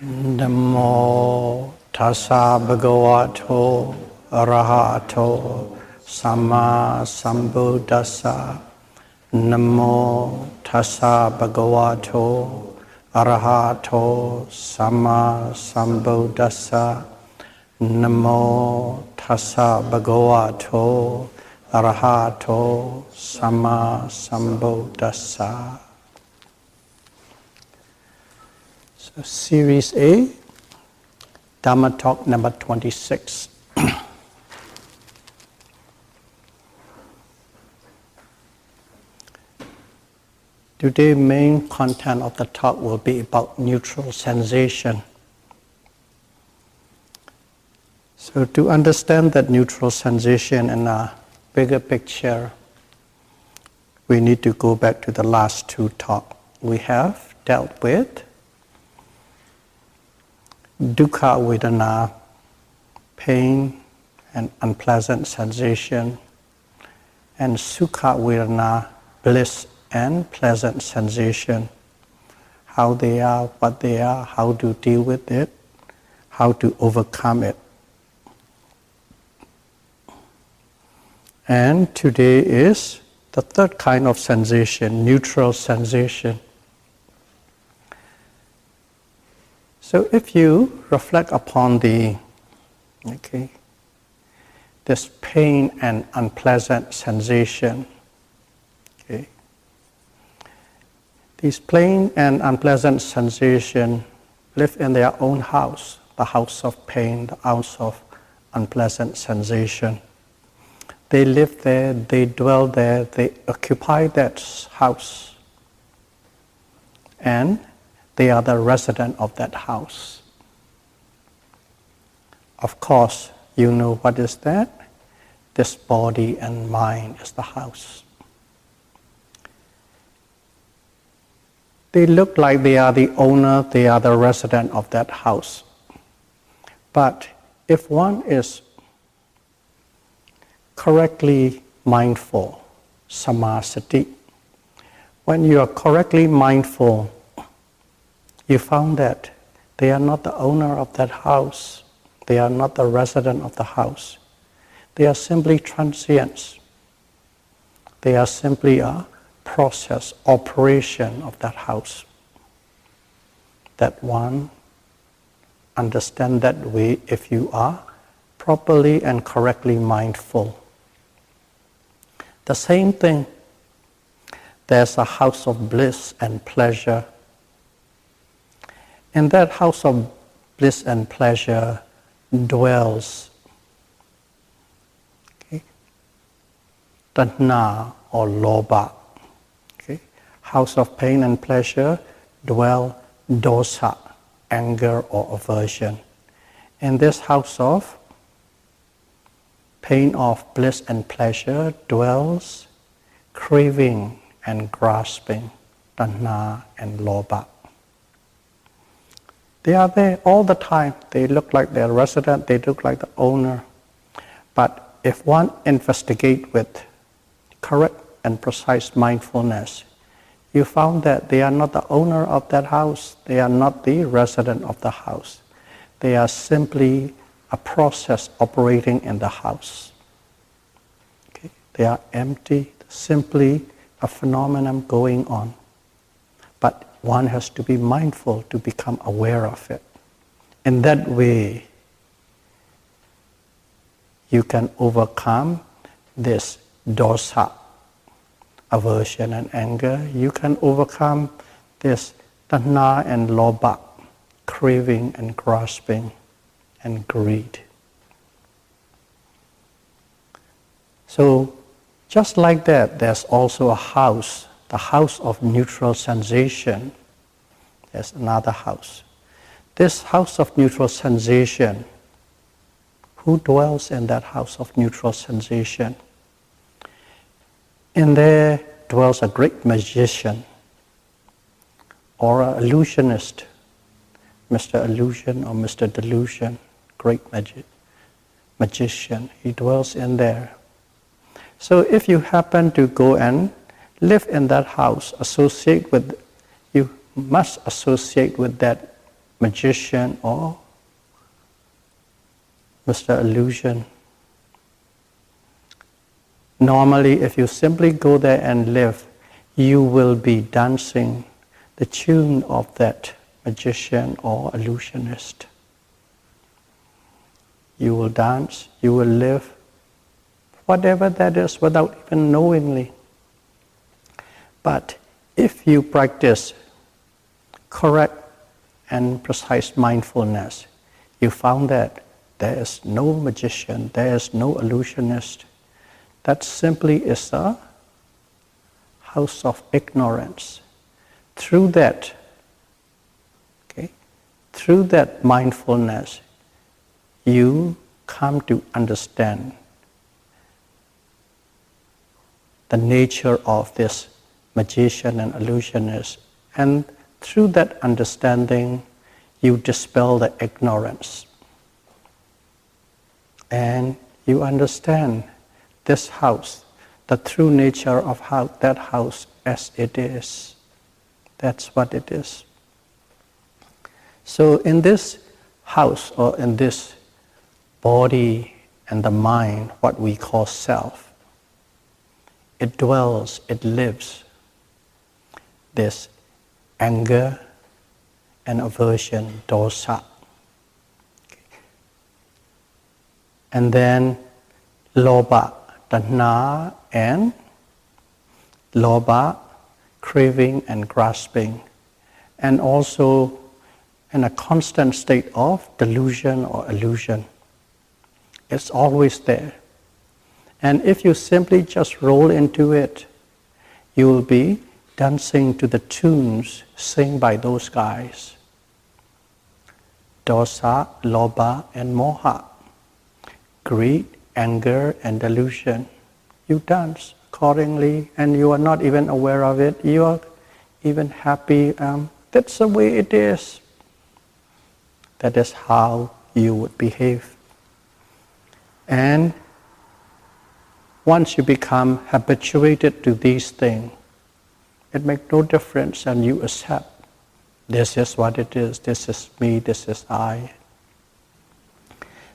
Namo tassa bhagavato arahato samma sambuddhassa. Namo tassa bhagavato arahato samma sambuddhassa. Namo tassa bhagavato arahato samma sambuddhassa. So Series A, Dhamma Talk number 26. Today's main content of the talk will be about neutral sensation. So to understand that neutral sensation in a bigger picture, we need to go back to the last two talks. We have dealt with dukkha vedana, pain and unpleasant sensation, and sukha vedana, bliss and pleasant sensation, how they are, what they are, how to deal with it, how to overcome it. And today is the third kind of sensation, neutral sensation. So if you reflect upon this pain and unpleasant sensation, these pain and unpleasant sensation live in their own house, the house of pain, the house of unpleasant sensation. They live there, they dwell there, they occupy that house, and they are the resident of that house. Of course, you know what is that? This body and mind is the house. They look like they are the owner, they are the resident of that house. But if one is correctly mindful, samasati, when you are correctly mindful, you found that they are not the owner of that house. They are not the resident of the house. They are simply transients. They are simply a process, operation of that house. That one, understand that way if you are properly and correctly mindful. The same thing, there's a house of bliss and pleasure. In that house of bliss and pleasure dwells tanha or lobha. House of pain and pleasure dwell dosa, anger or aversion. In this house of pain of bliss and pleasure dwells craving and grasping, tanha and lobha. They are there all the time. They look like they're resident, they look like the owner. But if one investigates with correct and precise mindfulness, you found that they are not the owner of that house. They are not the resident of the house. They are simply a process operating in the house. They are empty, simply a phenomenon going on. But one has to be mindful to become aware of it. In that way, you can overcome this dosa, aversion and anger. You can overcome this tanha and lobha, craving and grasping and greed. So, just like that, there's also a house, the house of neutral sensation. There's another house. This house of neutral sensation, who dwells in that house of neutral sensation? In there dwells a great magician or an illusionist, Mr. Illusion or Mr. Delusion, great magician. He dwells in there. So if you happen to go and live in that house, you must associate with that magician or Mr. Illusion. Normally, if you simply go there and live, you will be dancing the tune of that magician or illusionist. You will dance, you will live, whatever that is, without even knowingly. But if you practice correct and precise mindfulness, you found that there is no magician, there is no illusionist. That simply is a house of ignorance. Through that, through that mindfulness, you come to understand the nature of this magician and illusionist, and through that understanding, you dispel the ignorance. And you understand this house, the true nature of that house as it is. That's what it is. So in this house, or in this body and the mind, what we call self, it dwells, it lives. This anger and aversion, dosa. And then lobha, tanha, and lobha, craving and grasping. And also in a constant state of delusion or illusion. It's always there. And if you simply just roll into it, you will be dancing to the tunes sung by those guys. Dosa, lobha, and moha. Greed, anger, and delusion. You dance accordingly, and you are not even aware of it. You are even happy. That's the way it is. That is how you would behave. And once you become habituated to these things, it makes no difference, and you accept. This is what it is. This is me. This is I.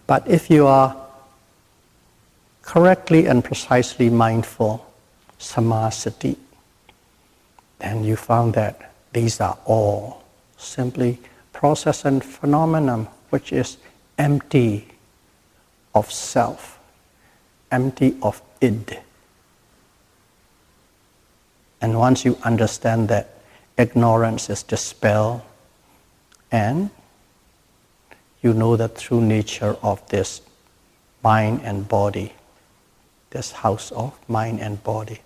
But if you are correctly and precisely mindful, samasati, then you found that these are all simply process and phenomenon which is empty of self, empty of id. And once you understand that, ignorance is dispelled, and you know the true nature of this mind and body, this house of mind and body.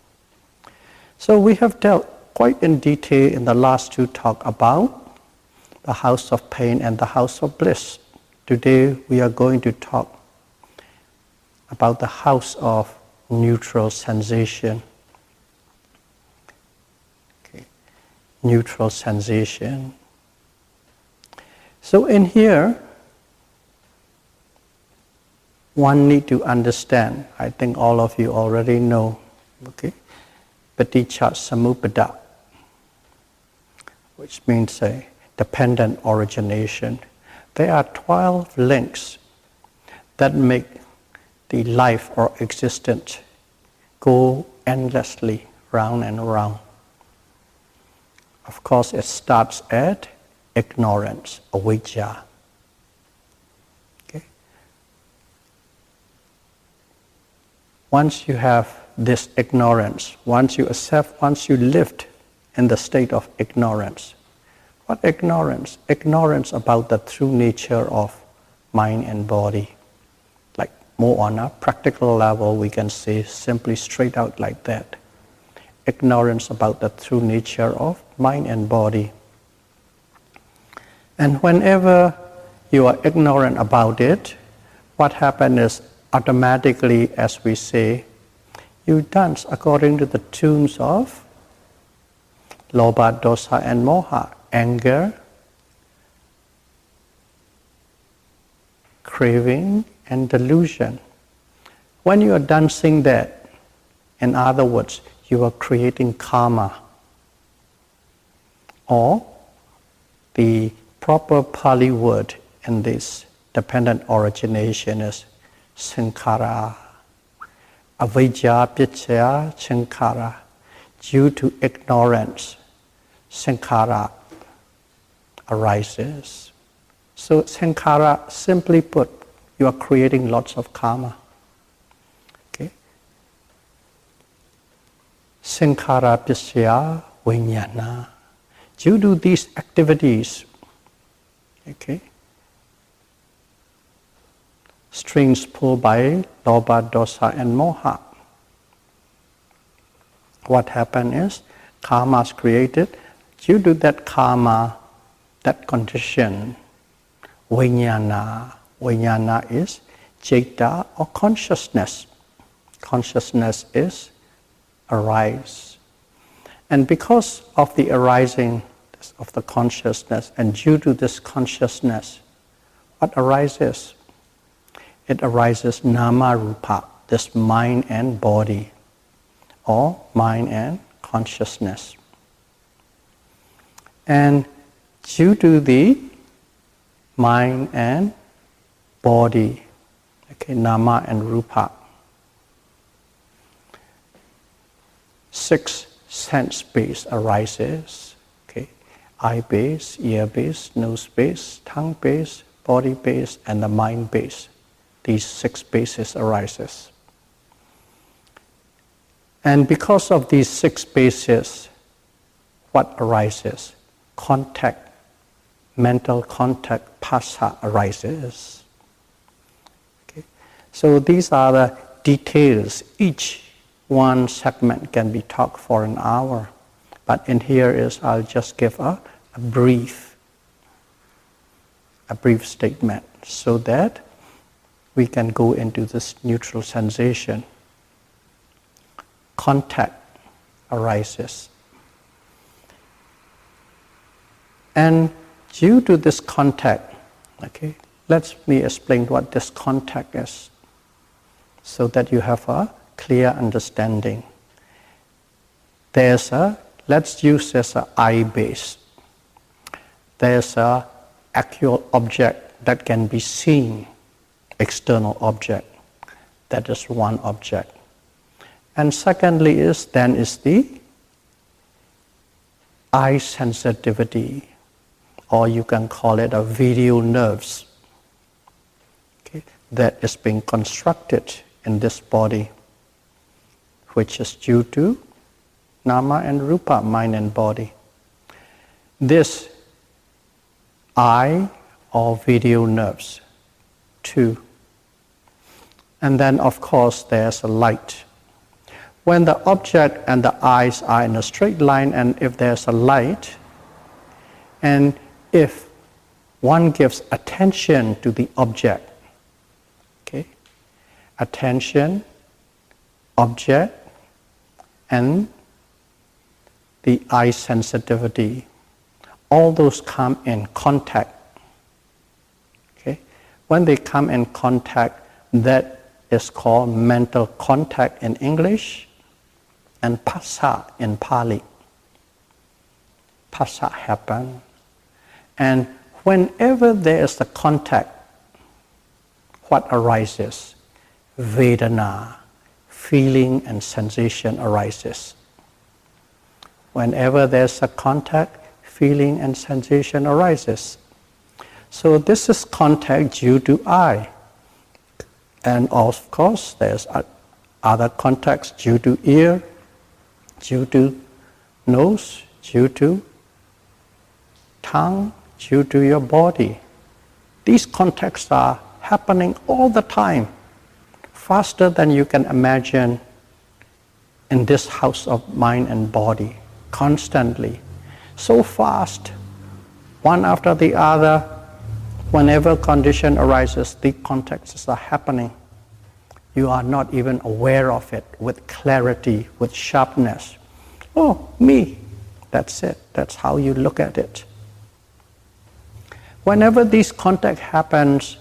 So we have dealt quite in detail in the last two talks about the house of pain and the house of bliss. Today we are going to talk about the house of neutral sensation. Okay. Neutral sensation. So in here, one need to understand, I think all of you already know, okay, paticca samuppada, which means a dependent origination. There are 12 links that make the life or existence go endlessly round and round. Of course, it starts at ignorance, avijja. Okay? Once you have this ignorance, once you accept, once you lived in the state of ignorance. What ignorance? Ignorance about the true nature of mind and body. Like more on a practical level, we can say simply straight out like that. Ignorance about the true nature of mind and body. And whenever you are ignorant about it, what happens is automatically, as we say, you dance according to the tunes of lobha, dosa, and moha. Anger, craving, and delusion. When you are dancing that, in other words, you are creating karma, or the proper Pali word in this dependent origination is sankhara. Avijja picchaya sankhara. Due to ignorance, sankhara arises. So sankhara, simply put, you are creating lots of karma. Okay? Sankhara picchaya vijnana. Due to these activities, okay, strings pulled by lobha, dosa, and moha. What happened is, karma is created. Due to that karma, that condition, vijnana. Vijnana is citta or consciousness. Consciousness is arise. And because of the arising of the consciousness, and due to this consciousness, what arises? It arises nama rupa, this mind and body, or mind and consciousness. And due to the mind and body, okay, nama and rupa, 6 sense base arises, okay, eye base, ear base, nose base, tongue base, body base, and the mind base. These 6 bases arises. And because of these 6 bases, what arises? Contact, mental contact, phassa arises. Okay. So these are the details. Each one segment can be talked for an hour. But in here is, I'll just give a brief statement so that we can go into this neutral sensation. Contact arises. And due to this contact, okay, let me explain what this contact is so that you have a clear understanding. Let's use this eye base. There's an actual object that can be seen, external object. That is one object. And secondly is the eye sensitivity, or you can call it a video nerves, okay, that is being constructed in this body, which is due to nama and rupa, mind and body. This eye or video nerves, 2. And then of course there's a light. When the object and the eyes are in a straight line, and if there's a light, and if one gives attention to the object, okay, attention, object, and the eye sensitivity, all those come in contact. Okay? When they come in contact, that is called mental contact in English, and phassa in Pali. Phassa happen. And whenever there is a contact, what arises? Vedana, feeling and sensation arises. Whenever there's a contact, feeling and sensation arises. So this is contact due to eye. And of course, there's other contacts due to ear, due to nose, due to tongue, due to your body. These contacts are happening all the time, faster than you can imagine in this house of mind and body, constantly. So fast, one after the other, whenever condition arises, the contacts are happening. You are not even aware of it with clarity, with sharpness. Oh, me, that's it. That's how you look at it. Whenever this contact happens,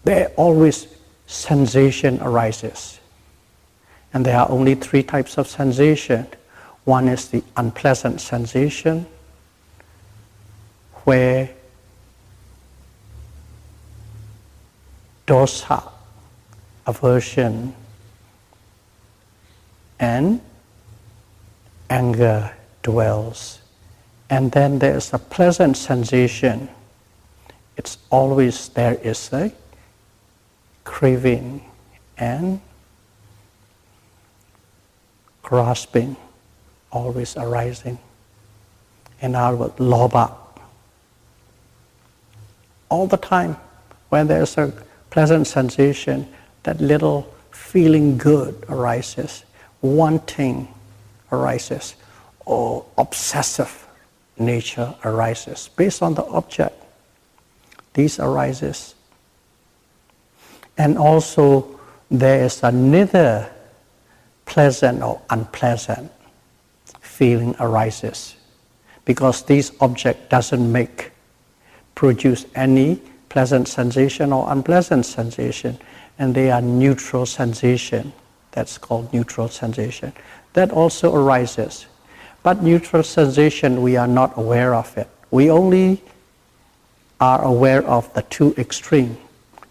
there always sensation arises. And there are only 3 types of sensation. One is the unpleasant sensation, where dosa, aversion, and anger dwells. And then there's a pleasant sensation. It's always there is a craving and grasping always arising. In our word, lobha. All the time, when there's a pleasant sensation, that little feeling good arises, wanting arises, or obsessive nature arises based on the object. These arises. And also there is a neither pleasant or unpleasant feeling arises, because this object doesn't produce any pleasant sensation or unpleasant sensation, and they are neutral sensation. That's called neutral sensation. That also arises. But neutral sensation, we are not aware of it. We only are aware of the two extremes,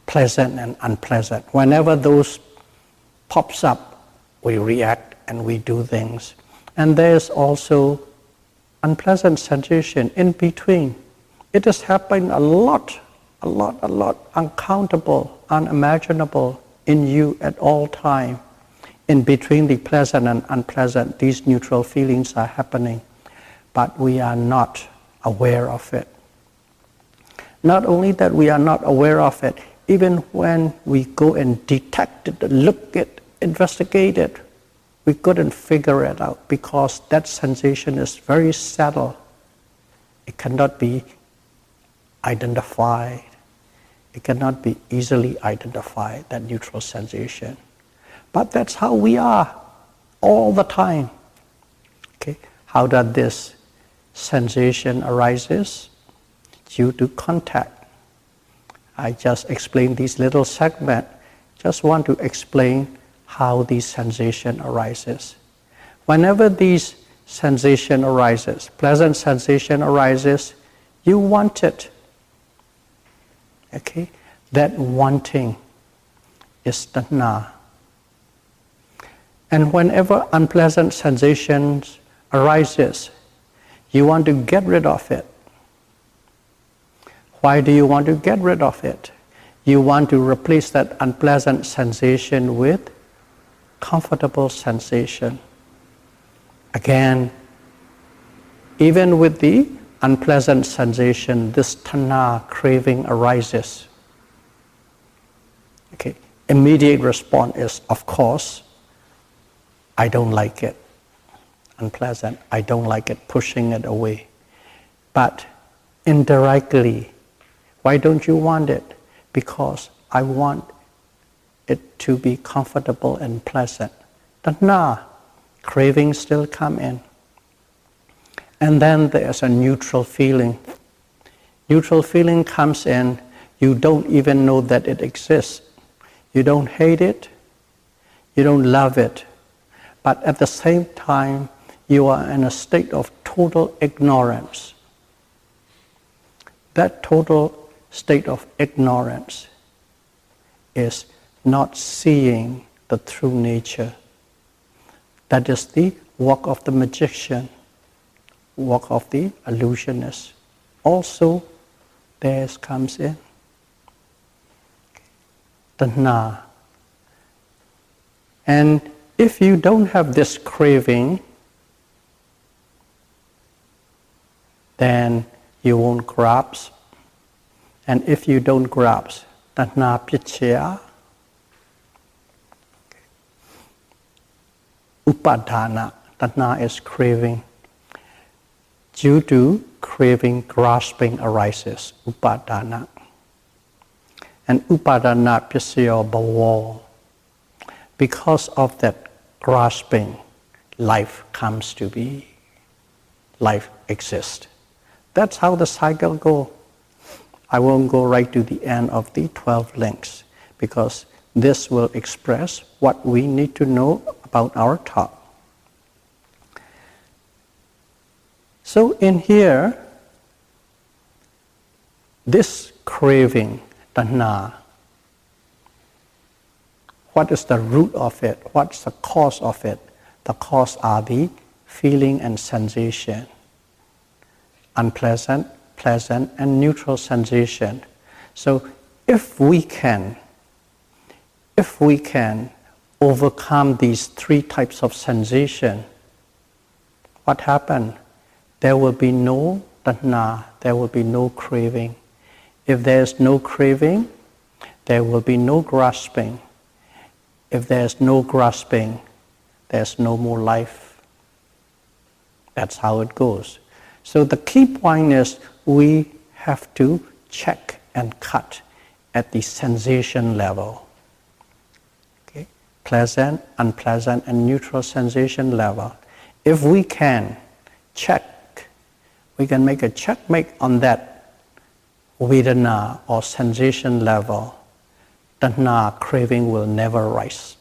pleasant and unpleasant. Whenever those pops up, we react and we do things. And there's also unpleasant sensation in between. It has happened a lot, uncountable, unimaginable in you at all time. In between the pleasant and unpleasant, these neutral feelings are happening, but we are not aware of it. Not only that we are not aware of it, even when we go and detect it, look at, investigate it, we couldn't figure it out because that sensation is very subtle. It cannot be identified. It cannot be easily identified, that neutral sensation. But that's how we are all the time. Okay? How does this sensation arises? Due to contact. I just explained this little segment. Just want to explain how this sensation arises. Whenever this sensation arises, pleasant sensation arises, you want it. Okay? That wanting is tanha. And whenever unpleasant sensations arises, you want to get rid of it. Why do you want to get rid of it? You want to replace that unpleasant sensation with comfortable sensation. Again, even with the unpleasant sensation, this tanha, craving, arises. Okay. Immediate response is, of course, I don't like it. Unpleasant. I don't like it, pushing it away. But indirectly, why don't you want it? Because I want it to be comfortable and pleasant. Tanha, cravings still come in. And then there's a neutral feeling. Neutral feeling comes in, you don't even know that it exists. You don't hate it, you don't love it. But at the same time, you are in a state of total ignorance. That total state of ignorance is not seeing the true nature. That is the walk of the magician, walk of the illusionist. Also, there comes in tanha. And if you don't have this craving, then you won't grasp. And if you don't grasp, tanha pichya, upadana, tanha is craving. Due to craving, grasping arises, upadana. And upadana pichya bhava. Because of that grasping, life comes to be, life exists. That's how the cycle goes. I won't go right to the end of the 12 links because this will express what we need to know about our talk. So in here, this craving, tanha, What is the root of it? What's the cause of it? The cause are the feeling and sensation. Unpleasant, pleasant, and neutral sensation. So if we can overcome these three types of sensation, what happens? There will be no tanha, there will be no craving. If there is no craving, there will be no grasping. If there is no grasping, there's no more life. That's how it goes. So the key point is we have to check and cut at the sensation level. Okay? Pleasant, unpleasant, and neutral sensation level. If we can check, we can make a checkmate on that vedana or sensation level, tanha, craving will never rise.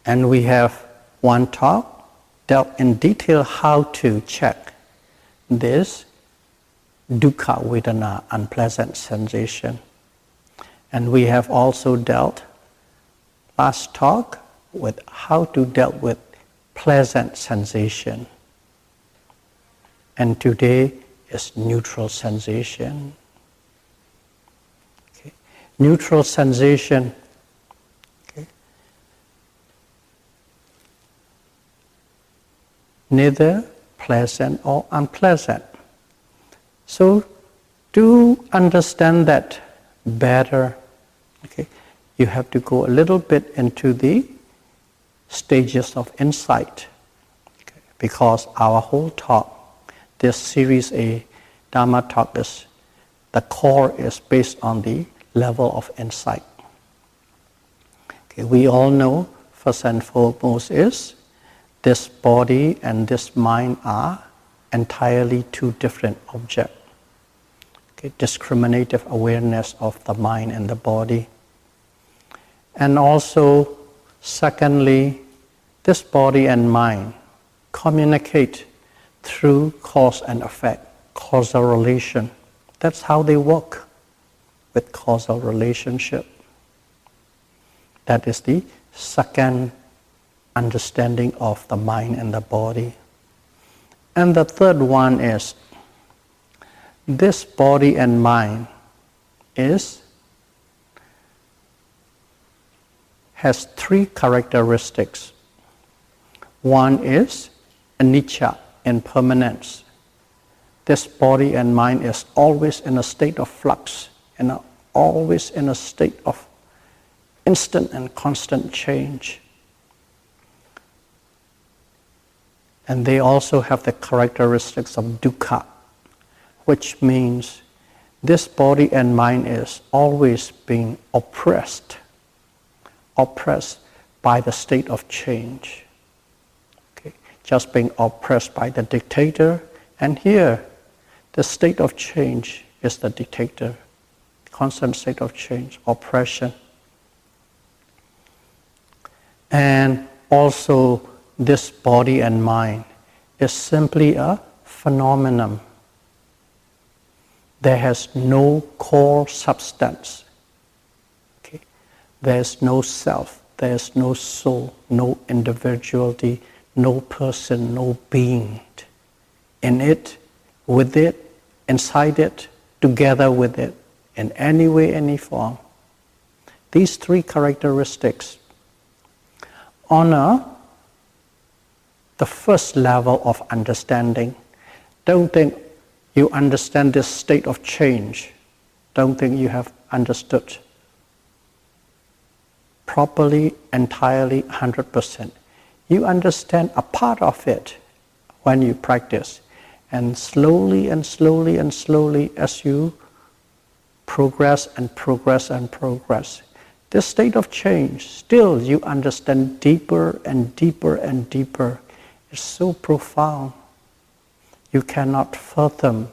And we have one talk dealt in detail how to check this dukkha vedana, unpleasant sensation. And we have also dealt last talk with how to deal with pleasant sensation. And today is neutral sensation. Okay. Neutral sensation. Okay. Neither pleasant or unpleasant. So to understand that better, okay, you have to go a little bit into the stages of insight. Okay, because our whole talk, this series A Dharma talk, is the core is based on the level of insight. Okay, we all know first and foremost is this body and this mind are entirely two different objects. Okay, discriminative awareness of the mind and the body. And also, secondly, this body and mind communicate through cause and effect, causal relation. That's how they work with causal relationship. That is the second understanding of the mind and the body. And the third one is this body and mind has three characteristics. One is anicca, impermanence. This body and mind is always in a state of flux, and always in a state of instant and constant change. And they also have the characteristics of dukkha, which means this body and mind is always being oppressed by the state of change. Okay? Just being oppressed by the dictator, and here the state of change is the dictator, constant state of change, oppression. And also this body and mind is simply a phenomenon. There has no core substance. Okay? There is no self, there is no soul, no individuality, no person, no being. In it, with it, inside it, together with it, in any way, any form. These three characteristics honor the first level of understanding. Don't think you understand this state of change. Don't think you have understood properly, entirely, 100%. You understand a part of it when you practice. And slowly and slowly and slowly as you progress and progress and progress, this state of change, still you understand deeper and deeper and deeper. It's so profound. You cannot fathom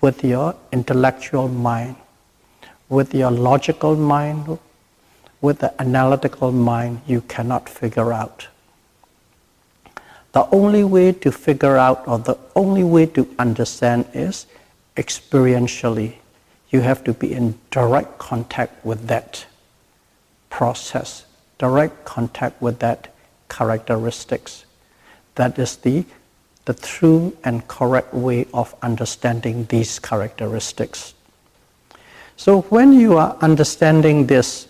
with your intellectual mind, with your logical mind, with the analytical mind, you cannot figure out. The only way to figure out, or the only way to understand, is experientially. You have to be in direct contact with that process, direct contact with that characteristics. That is the true and correct way of understanding these characteristics. So when you are understanding these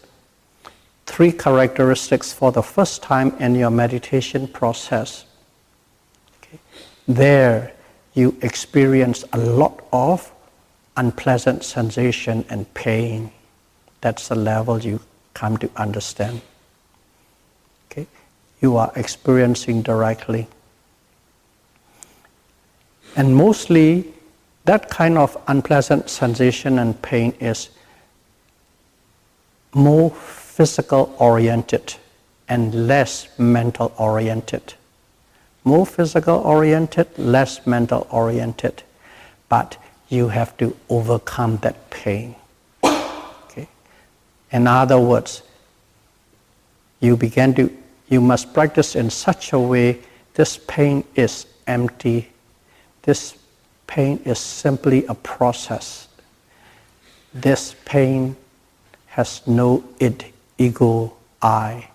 3 characteristics for the first time in your meditation process, okay, there you experience a lot of unpleasant sensation and pain. That's the level you come to understand. Okay? You are experiencing directly. And mostly, that kind of unpleasant sensation and pain is more physical oriented and less mental oriented. More physical oriented, less mental oriented. But you have to overcome that pain. Okay? In other words, you must practice in such a way this pain is empty. This pain is simply a process. This pain has no id, ego, I,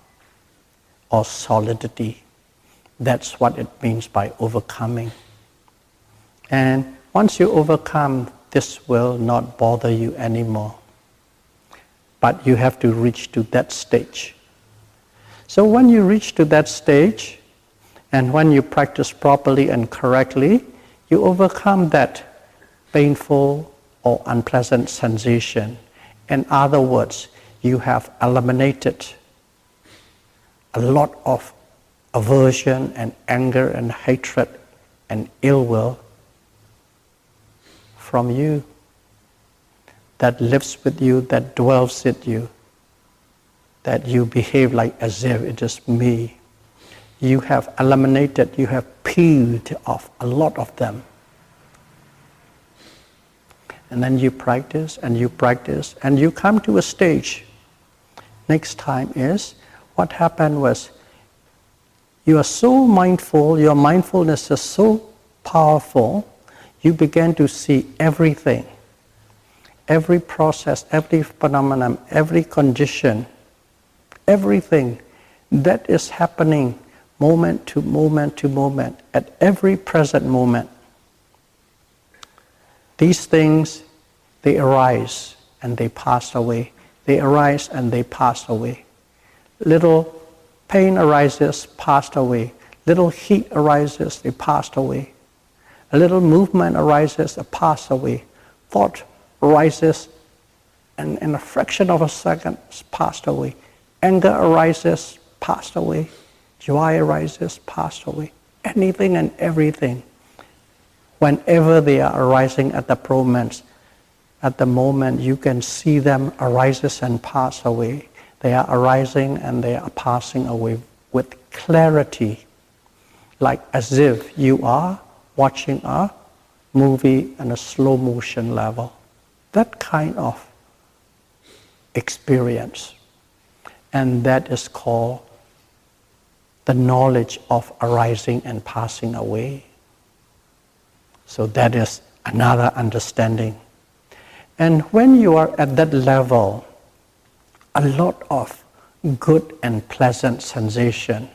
or solidity. That's what it means by overcoming. And once you overcome, this will not bother you anymore. But you have to reach to that stage. So when you reach to that stage, and when you practice properly and correctly, you overcome that painful or unpleasant sensation. In other words, you have eliminated a lot of aversion and anger and hatred and ill will from you that lives with you, that dwells with you, that you behave like as if it is me. You have eliminated, you have peeled off a lot of them. And then you practice and you practice and you come to a stage. Next time is, what happened was, you are so mindful, your mindfulness is so powerful, you begin to see everything, every process, every phenomenon, every condition, everything that is happening moment to moment to moment, at every present moment. These things, they arise and they pass away. They arise and they pass away. Little pain arises, passed away. Little heat arises, they passed away. A little movement arises, it passed away. Thought arises, and in a fraction of a second, it's passed away. Anger arises, passed away. Joy arises, passed away. Anything and everything. Whenever they are arising at the moment, you can see them arises and pass away. They are arising and they are passing away with clarity, like as if you are watching a movie in a slow motion level. That kind of experience. And that is called the knowledge of arising and passing away. So that is another understanding. And when you are at that level, a lot of good and pleasant sensation,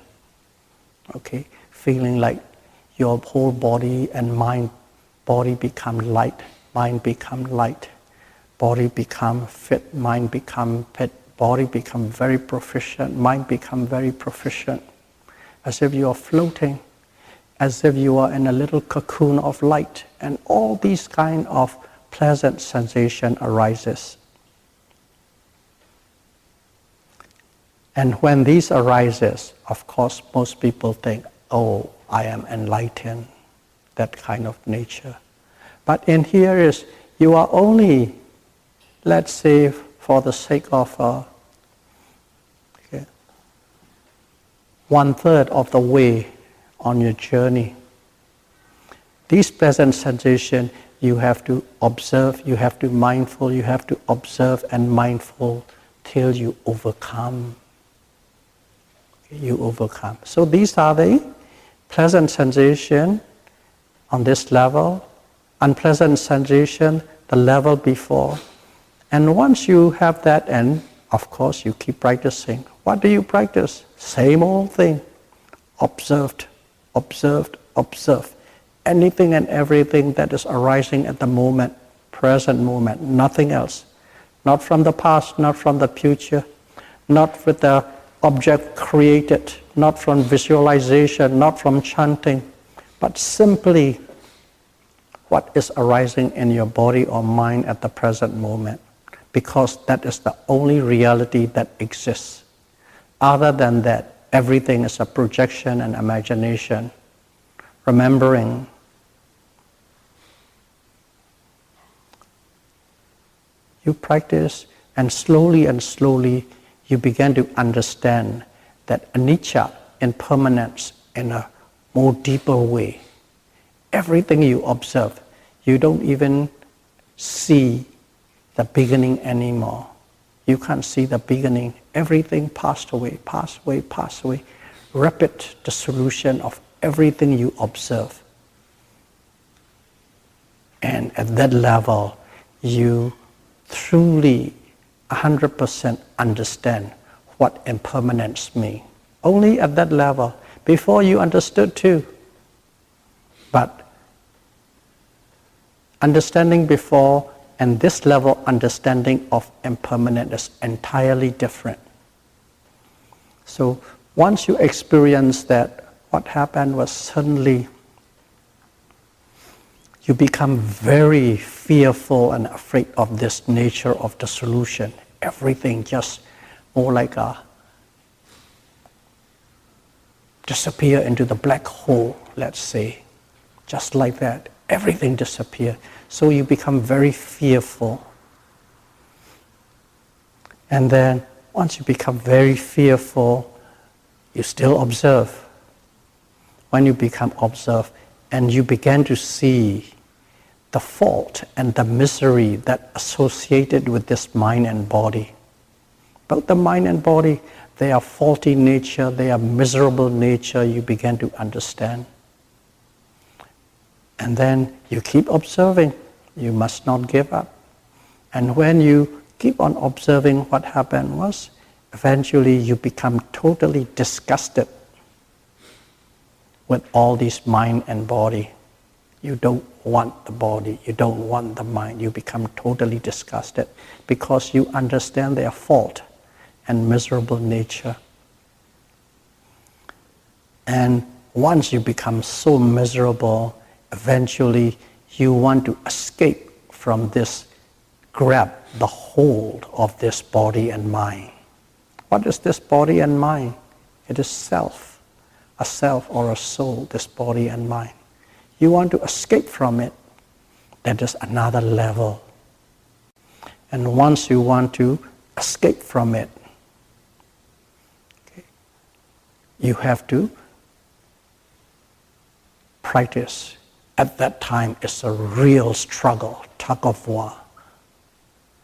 okay, feeling like your whole body and mind, body become light, mind become light, body become fit, mind become fit, body become very proficient, mind become very proficient, as if you are floating, as if you are in a little cocoon of light, and all these kind of pleasant sensation arises. And when these arises, of course, most people think, oh, I am enlightened, that kind of nature. But in here is, you are only, let's say, for the sake of 1/3 of the way on your journey. These pleasant sensations, you have to observe, you have to mindful, you have to observe and mindful till you overcome. You overcome. So these are the pleasant sensation on this level, unpleasant sensation, the level before, And once you have that, and of course you keep practicing. What do you practice? Same old thing. Observed, observed, observed. Anything and everything that is arising at the moment, present moment, nothing else. Not from the past, not from the future, not with the object created, not from visualization, not from chanting, but simply what is arising in your body or mind at the present moment, because that is the only reality that exists. Other than that, everything is a projection and imagination. Remembering. You practice, and slowly you begin to understand that anicca, impermanence, in a more deeper way. Everything you observe, you don't even see the beginning anymore. You can't see the beginning. Everything passed away, passed away, passed away. Rapid dissolution of everything you observe. And at that level, you truly 100% understand what impermanence means. Only at that level. Before you understood too. But understanding before and this level understanding of impermanence is entirely different. So once you experience that, what happened was suddenly you become very fearful and afraid of this nature of the solution. Everything just more like a disappear into the black hole, let's say. Just like that, everything disappears. So you become very fearful. And then once you become very fearful, you still observe. When you become observed and you begin to see the fault and the misery that associated with this mind and body. Both the mind and body, they are faulty nature, they are miserable nature, you begin to understand. And then you keep observing. You must not give up. And when you keep on observing, what happened was, eventually you become totally disgusted with all this mind and body. You don't want the body, you don't want the mind. You become totally disgusted because you understand their fault and miserable nature. And once you become so miserable, eventually you want to escape from this, grab the hold of this body and mind. What is this body and mind? It is self, a self or a soul, this body and mind. You want to escape from it. That is another level. And once you want to escape from it, okay, you have to practice. At that time, it's a real struggle, tug of war.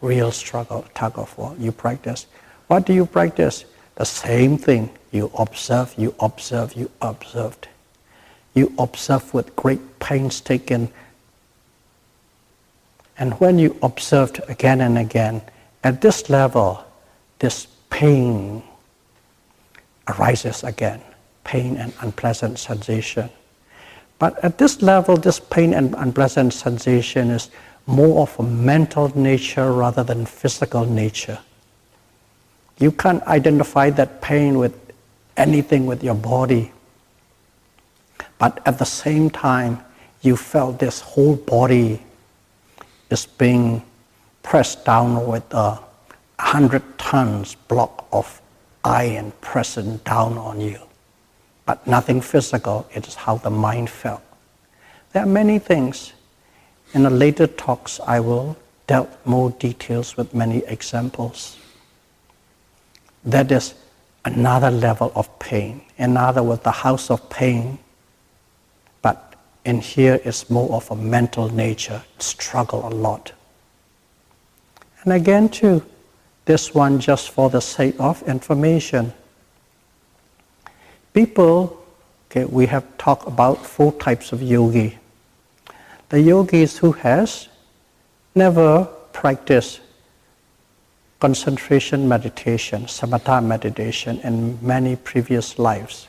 Real struggle, tug of war. You practice. What do you practice? The same thing. You observe, you observe, you observed. You observe with great painstaking. And when you observed again and again, at this level, this pain arises again. Pain and unpleasant sensation. But at this level, this pain and unpleasant sensation is more of a mental nature rather than physical nature. You can't identify that pain with anything with your body. But at the same time, you felt this whole body is being pressed down with 100 tons block of iron pressing down on you. But nothing physical, it is how the mind felt. There are many things. In the later talks, I will delve more details with many examples. That is another level of pain. In other words, the house of pain. But in here, it's more of a mental nature, struggle a lot. And again, too, this one just for the sake of information. People, okay, we have talked about 4 types of yogi. The yogis who has never practiced concentration meditation, samatha meditation in many previous lives,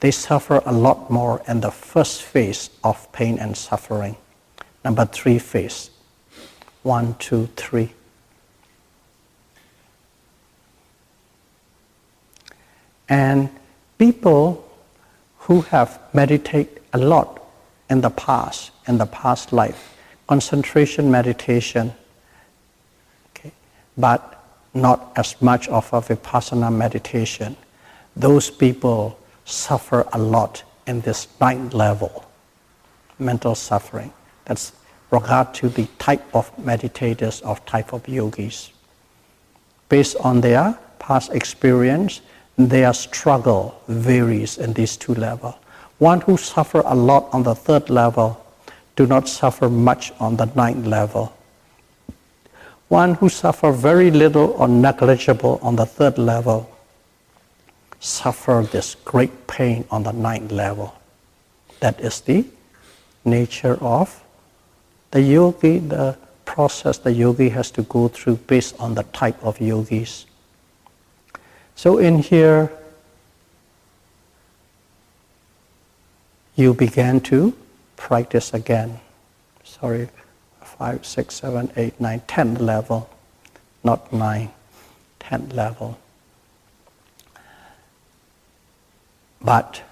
they suffer a lot more in the first phase of pain and suffering. Number 3 phase. 1, 2, 3. And people who have meditated a lot in the past life, concentration meditation, okay, but not as much of a Vipassana meditation, those people suffer a lot in this 9th level, mental suffering. That's regard to the type of meditators or type of yogis. Based on their past experience, their struggle varies in these 2 levels. One who suffer a lot on the 3rd level do not suffer much on the 9th level. One who suffer very little or negligible on the 3rd level suffer this great pain on the 9th level. That is the nature of the yogi, the process the yogi has to go through based on the type of yogis. So in here, you began to practice again. 5, 6, 7, 8, 9, 10th level, not 9, 10th level. But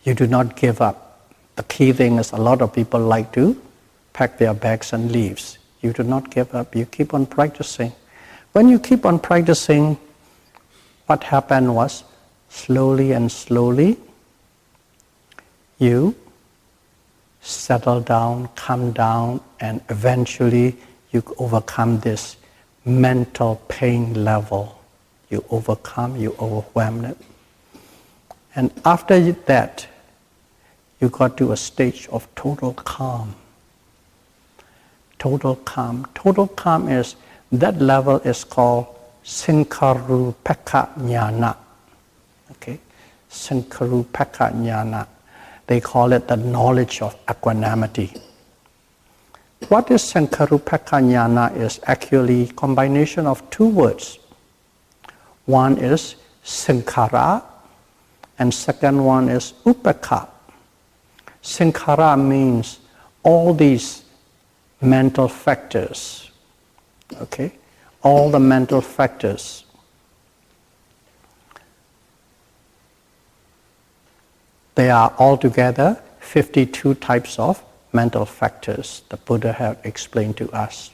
you do not give up. The key thing is a lot of people like to pack their bags and leave. You do not give up. You keep on practicing. When you keep on practicing, what happened was slowly and slowly you settle down, calm down, and eventually you overcome this mental pain level. You overcome, you overwhelm it. And after that, you got to a stage of total calm. Total calm. Total calm is, that level is called Sankarupeka Jnana. Okay? Sankarupeka Jnana. They call it the knowledge of equanimity. What is Sankarupeka Jnana is actually a combination of 2 words. One is Sankara, and second one is Upeka. Sankara means all these mental factors. Okay? All the mental factors. There are altogether 52 types of mental factors the Buddha had explained to us.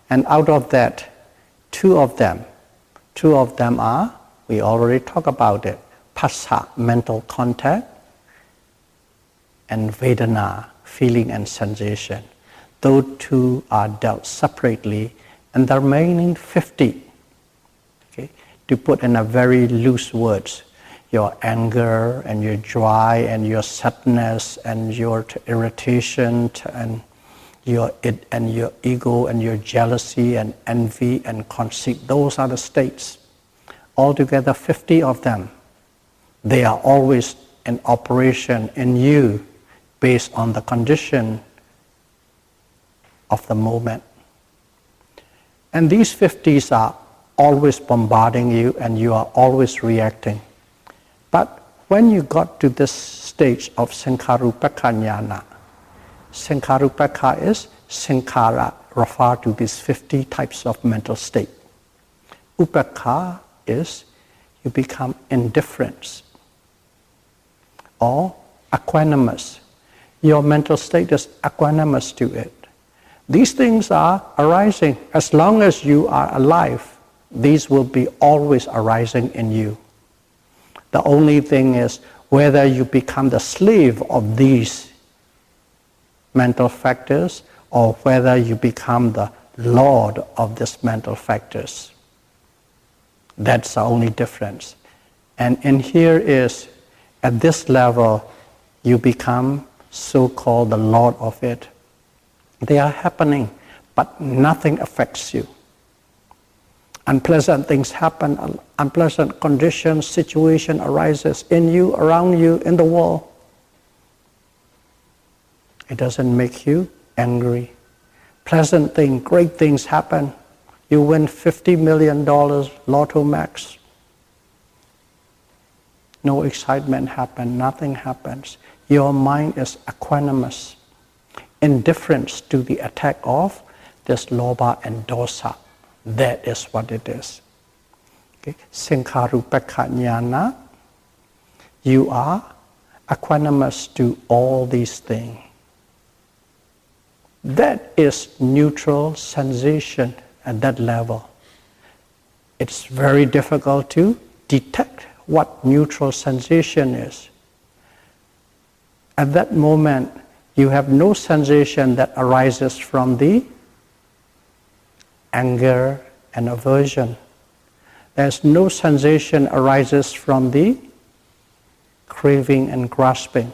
And out of that, two of them are, we already talked about it, Phassa, mental contact, and Vedana, feeling and sensation. Those 2 are dealt separately, and the remaining 50, okay, to put in a very loose words, your anger and your joy and your sadness and your irritation and your ego and your jealousy and envy and conceit, those are the states. Altogether 50 of them. They are always in operation in you based on the condition of the moment. And these 50s are always bombarding you and you are always reacting. But when you got to this stage of Sankarupeka Jnana, Sankarupeka is Sankara, refer to these 50 types of mental state. Upeka is you become indifferent or equanimous. Your mental state is equanimous to it. These things are arising. As long as you are alive, these will be always arising in you. The only thing is whether you become the slave of these mental factors or whether you become the lord of these mental factors. That's the only difference. And in here is, at this level, you become so-called the lord of it. They are happening, but nothing affects you. Unpleasant things happen, unpleasant conditions, situation arises in you, around you, in the world. It doesn't make you angry. pleasant thing, great things happen. You win $50 million Lotto Max. No excitement happens, nothing happens. Your mind is equanimous, indifference to the attack of this lobha and dosa. That is what it is. Okay. Sankharupekha jnana, you are equanimous to all these things. That is neutral sensation at that level. It's very difficult to detect what neutral sensation is. At that moment, you have no sensation that arises from the anger and aversion. There's no sensation arises from the craving and grasping.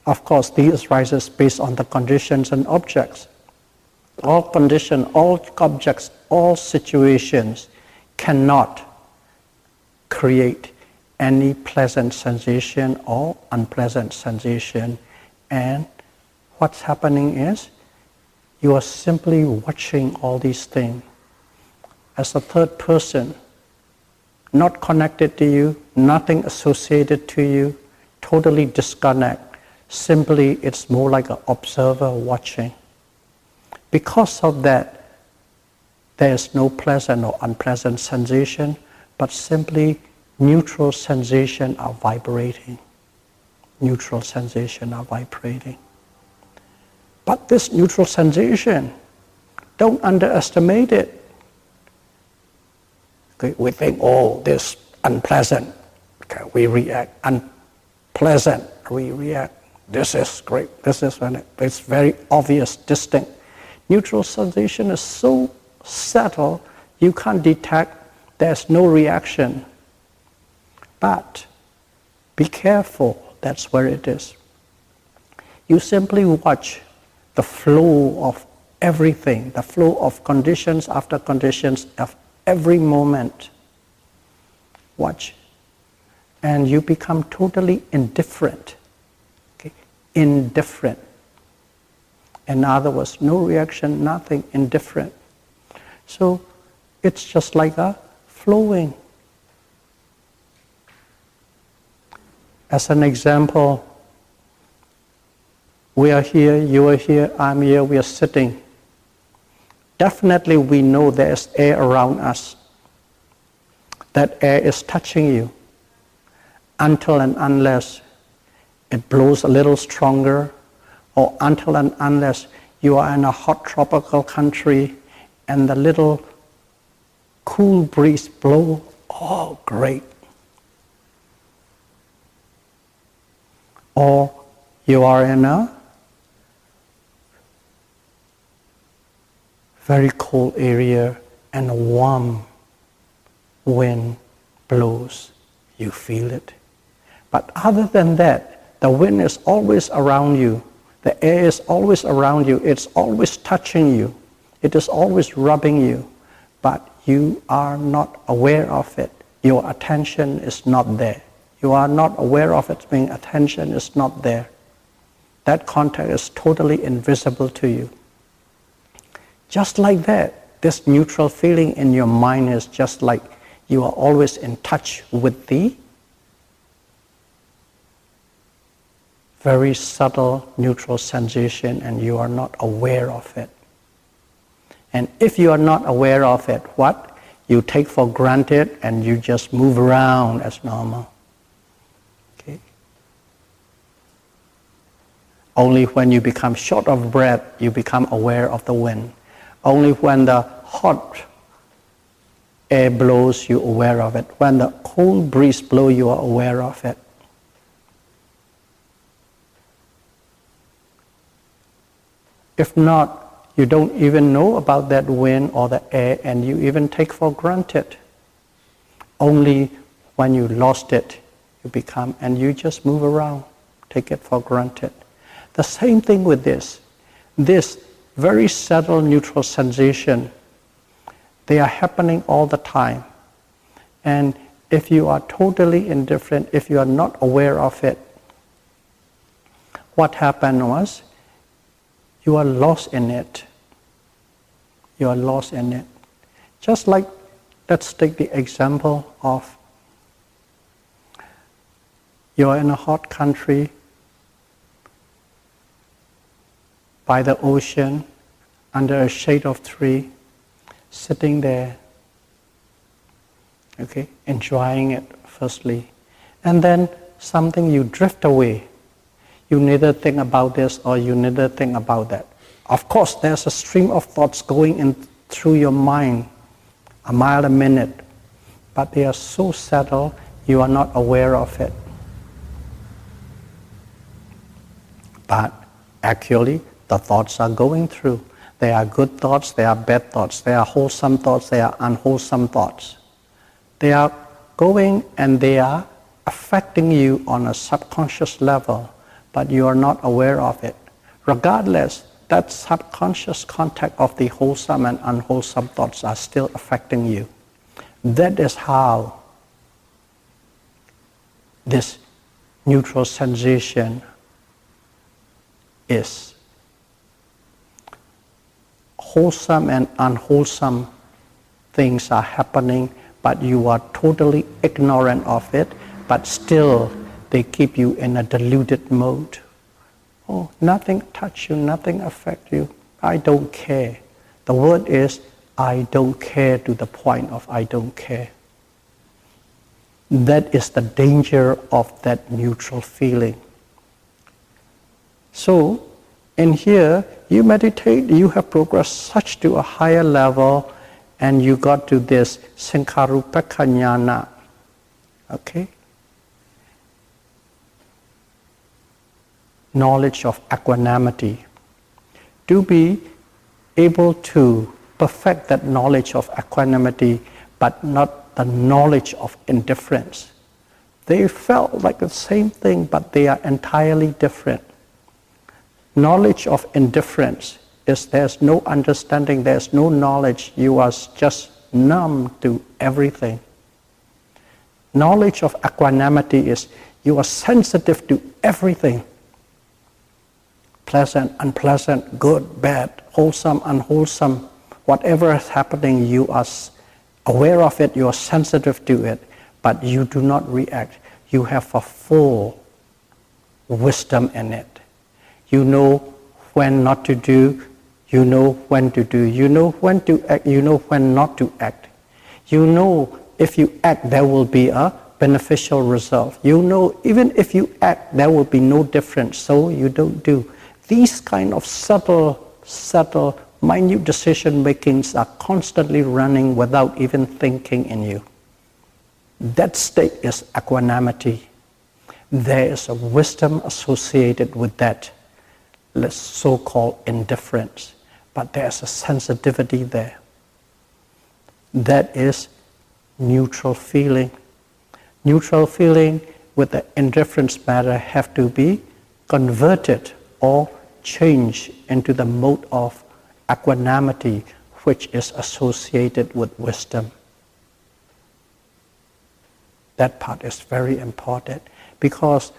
Of course, these arises based on the conditions and objects. All conditions, all objects, all situations cannot create any pleasant sensation or unpleasant sensation. And what's happening is you are simply watching all these things as a third person, not connected to you, nothing associated to you, totally disconnect. Simply, it's more like an observer watching. Because of that, there is no pleasant or unpleasant sensation, but simply neutral sensation are vibrating. Neutral sensation are vibrating. But this neutral sensation, don't underestimate it. Okay, we think, oh, this unpleasant. Okay, we react. Unpleasant, we react. This is great. This is when it's very obvious, distinct. Neutral sensation is so subtle, you can't detect. There's no reaction. But be careful, that's where it is. You simply watch the flow of everything, the flow of conditions after conditions of every moment. Watch. And you become totally indifferent. Okay? Indifferent. In other words, no reaction, nothing, indifferent. So it's just like a flowing. As an example, we are here, you are here, I'm here, we are sitting. Definitely we know there is air around us. That air is touching you until and unless it blows a little stronger, or until and unless you are in a hot tropical country and the little cool breeze blow, oh great. Or you are in a very cold area and a warm wind blows, you feel it. But other than that, the wind is always around you. The air is always around you. It's always touching you. It is always rubbing you. But you are not aware of it. Your attention is not there. You are not aware of it, meaning attention is not there. That contact is totally invisible to you. Just like that, this neutral feeling in your mind is just like you are always in touch with the very subtle neutral sensation and you are not aware of it. And if you are not aware of it, what? You take for granted and you just move around as normal. Okay? Only when you become short of breath, you become aware of the wind. Only when the hot air blows, you're aware of it. When the cold breeze blows, you are aware of it. If not, you don't even know about that wind or the air, and you even take for granted. Only when you lost it, you become, and you just move around, take it for granted. The same thing with this. This very subtle neutral sensation, they are happening all the time. And if you are totally indifferent, if you are not aware of it, what happened was, you are lost in it. You are lost in it. Just like, let's take the example of you're in a hot country by the ocean, under a shade of tree, sitting there, okay, enjoying it firstly. And then something, you drift away. You neither think about this or you neither think about that. Of course, there's a stream of thoughts going in through your mind, a mile a minute, but they are so subtle, you are not aware of it. But actually, the thoughts are going through. There are good thoughts, there are bad thoughts, there are wholesome thoughts, there are unwholesome thoughts. They are going and they are affecting you on a subconscious level, but you are not aware of it. Regardless, that subconscious contact of the wholesome and unwholesome thoughts are still affecting you. That is how this neutral sensation is. Wholesome and unwholesome things are happening, but you are totally ignorant of it, but still they keep you in a deluded mode. Oh, nothing touch you, nothing affect you. I don't care. The word is, I don't care, to the point of I don't care. That is the danger of that neutral feeling. So, in here, you meditate, you have progressed such to a higher level, and you got to this Sankharupeka jnana. Okay? Knowledge of equanimity. To be able to perfect that knowledge of equanimity, but not the knowledge of indifference. They felt like the same thing, but they are entirely different. Knowledge of indifference is there's no understanding, there's no knowledge, you are just numb to everything. Knowledge of equanimity is you are sensitive to everything. Pleasant, unpleasant, good, bad, wholesome, unwholesome, whatever is happening, you are aware of it, you are sensitive to it, but you do not react. You have a full wisdom in it. You know when not to do, you know when to do, you know when to act, you know when not to act. You know if you act, there will be a beneficial result. You know even if you act, there will be no difference, so you don't do. These kind of subtle, minute decision makings are constantly running without even thinking in you. That state is equanimity. There is a wisdom associated with that so-called indifference, but there's a sensitivity there. That is neutral feeling. Neutral feeling with the indifference matter have to be converted or changed into the mode of equanimity, which is associated with wisdom. That part is very important, because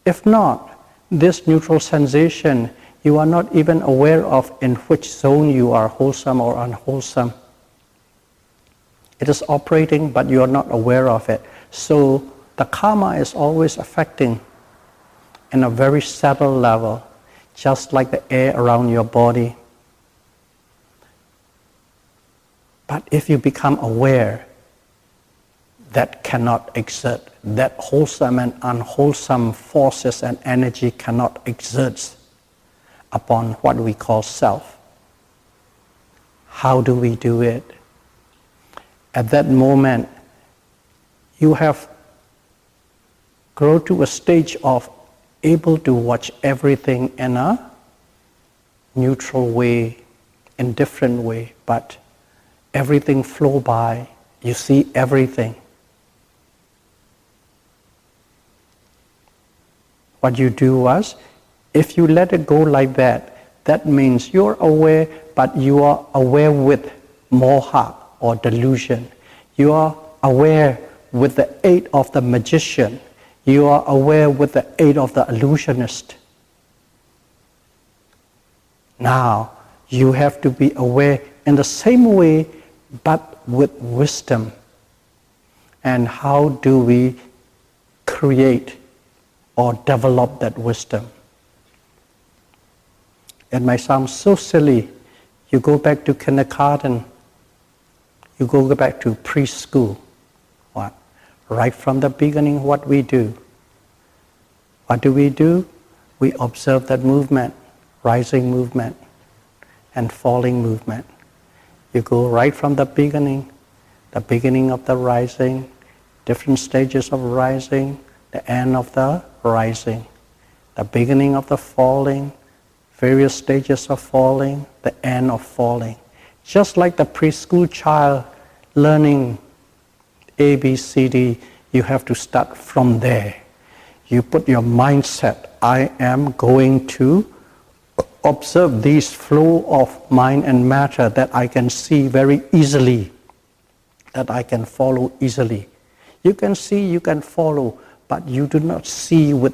if not, this neutral sensation, you are not even aware of in which zone you are wholesome or unwholesome. It is operating, but you are not aware of it. So the karma is always affecting in a very subtle level, just like the air around your body. But if you become aware, that cannot exert, that wholesome and unwholesome forces and energy cannot exert upon what we call self. How do we do it? At that moment, you have grown to a stage of able to watch everything in a neutral way, indifferent way, but everything flow by, you see everything. What you do was, if you let it go like that, that means you're aware, but you are aware with moha or delusion. You are aware with the aid of the magician. You are aware with the aid of the illusionist. Now, you have to be aware in the same way, but with wisdom. And how do we create or develop that wisdom? It might sound so silly. You go back to kindergarten, you go back to preschool. What? Right from the beginning, what we do? What do? We observe that movement, rising movement and falling movement. You go right from the beginning of the rising, different stages of rising, the end of the rising, the beginning of the falling, various stages of falling, the end of falling. Just like the preschool child learning A, B, C, D, you have to start from there. You put your mindset, I am going to observe this flow of mind and matter that I can see very easily, that I can follow easily. You can see, you can follow, but you do not see with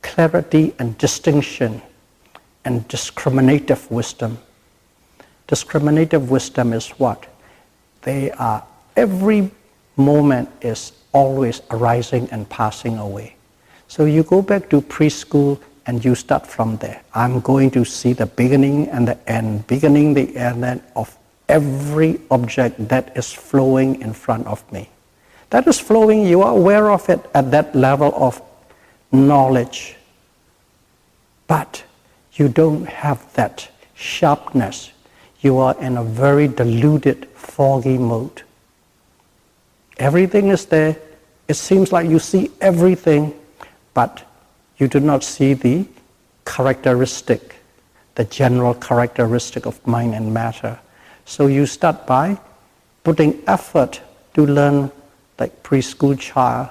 clarity and distinction and discriminative wisdom. Discriminative wisdom is what? Every moment is always arising and passing away. So you go back to preschool and you start from there. I'm going to see the beginning and the end, beginning, the end of every object that is flowing in front of me. That is flowing, you are aware of it at that level of knowledge. But you don't have that sharpness. You are in a very diluted, foggy mode. Everything is there. It seems like you see everything, but you do not see the characteristic, the general characteristic of mind and matter. So you start by putting effort to learn like preschool child,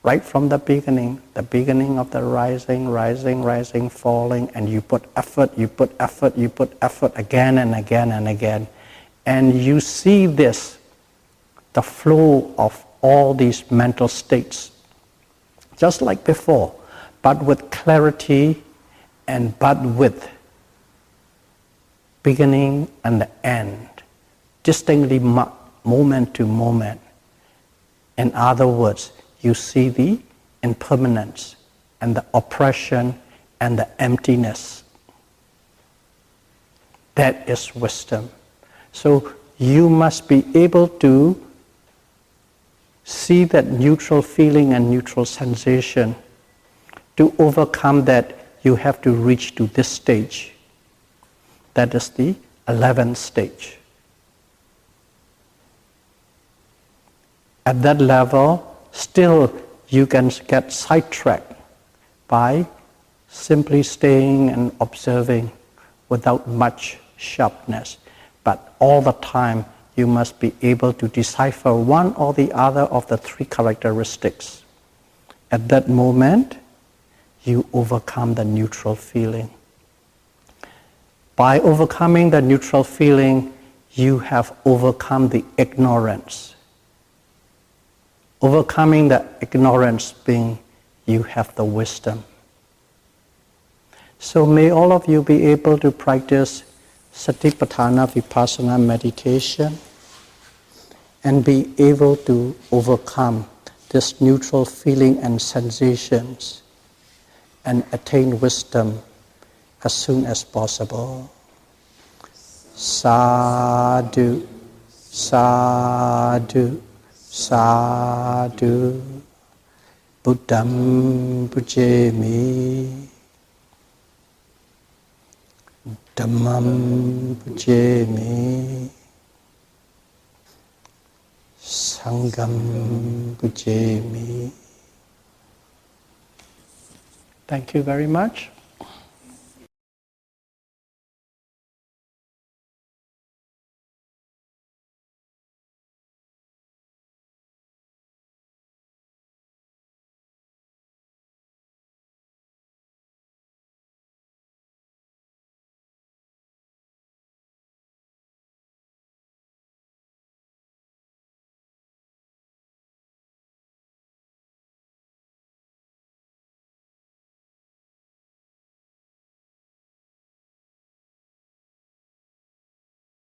right from the beginning of the rising, falling, and you put effort again and again and again. And you see this, the flow of all these mental states, just like before, but with clarity and but with beginning and the end, distinctly moment to moment. In other words, you see the impermanence and the oppression and the emptiness. That is wisdom. So you must be able to see that neutral feeling and neutral sensation. To overcome that, you have to reach to this stage. That is the 11th stage. At that level, still you can get sidetracked by simply staying and observing without much sharpness. But all the time, you must be able to decipher one or the other of the three characteristics. At that moment, you overcome the neutral feeling. By overcoming the neutral feeling, you have overcome the ignorance. Overcoming the ignorance being you have the wisdom. So may all of you be able to practice Satipatthana Vipassana meditation and be able to overcome this neutral feeling and sensations and attain wisdom as soon as possible. Sadhu, sadhu, sadhu, Buddham pujemi, Dhammam pujemi, Sangham pujemi. Thank you very much.